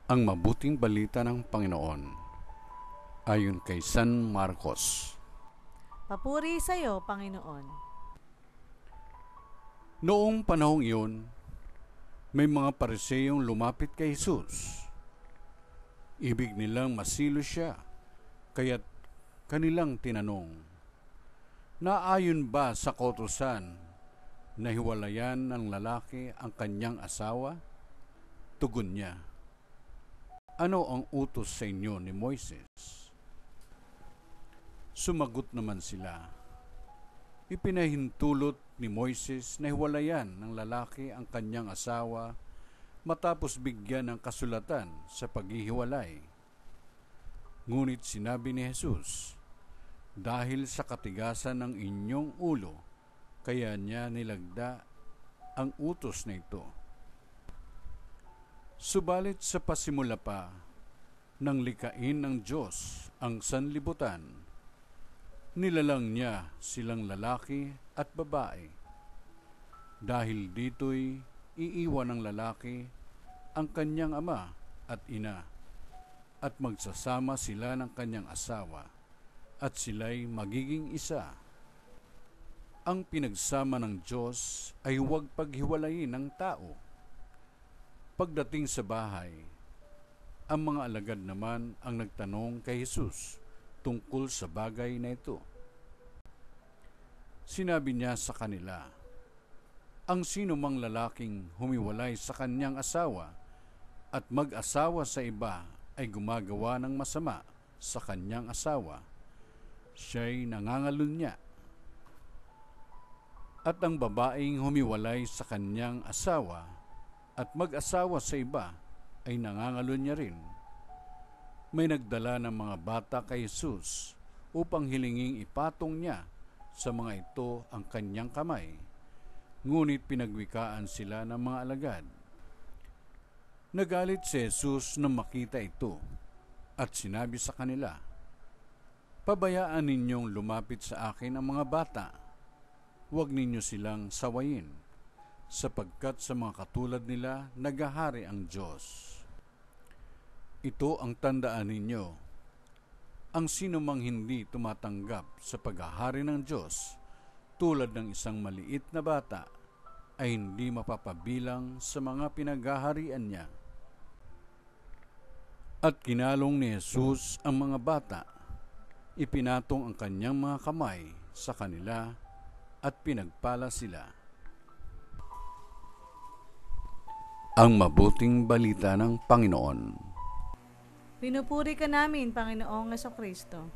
Ang mabuting balita ng Panginoon ayon kay San Marcos. Papuri sa iyo, Panginoon. Noong panahong iyon, may mga Pariseyong lumapit kay Jesus. Ibig nilang masilo siya, kaya't kanilang tinanong, "Naayon ba sa kautusan na hiwalayan ng lalaki ang kanyang asawa?" Tugon niya, "Ano ang utos sa inyo ni Moises?" Sumagot naman sila, "Ipinahintulot ni Moises na hiwalayan ng lalaki ang kanyang asawa matapos bigyan ng kasulatan sa paghihiwalay." Ngunit sinabi ni Jesus, "Dahil sa katigasan ng inyong ulo, kaya niya nilagda ang utos na ito. Subalit sa pasimula pa, nang likain ng Diyos ang sanlibutan, nilalang niya silang lalaki at babae. Dahil dito'y iiwan ng lalaki ang kanyang ama at ina, at magsasama sila ng kanyang asawa, at sila'y magiging isa. Ang pinagsama ng Diyos ay huwag paghiwalayin ng tao." Pagdating sa bahay, ang mga alagad naman ang nagtanong kay Jesus tungkol sa bagay na ito. Sinabi niya sa kanila, "Ang sino mang lalaking humiwalay sa kanyang asawa at mag-asawa sa iba ay gumagawa ng masama sa kanyang asawa. Siya'y nangangalunya. At ang babaeng humiwalay sa kanyang asawa at mag-asawa sa iba ay nangangalunya rin." May nagdala ng mga bata kay Jesus upang hilinging ipatong niya sa mga ito ang kanyang kamay. Ngunit pinagwikaan sila ng mga alagad. Nagalit si Jesus nang makita ito at sinabi sa kanila, "Pabayaan ninyong lumapit sa akin ang mga bata. Huwag ninyo silang sawayin, sapagkat sa mga katulad nila naghahari ang Diyos. Ito ang tandaan ninyo. Ang sino mang hindi tumatanggap sa paghahari ng Diyos tulad ng isang maliit na bata ay hindi mapapabilang sa mga pinaghaharian niya." At kinalong ni Jesus ang mga bata, ipinatong ang kanyang mga kamay sa kanila at pinagpala sila. Ang mabuting balita ng Panginoon. Pinupuri ka namin, Panginoong Jesucristo.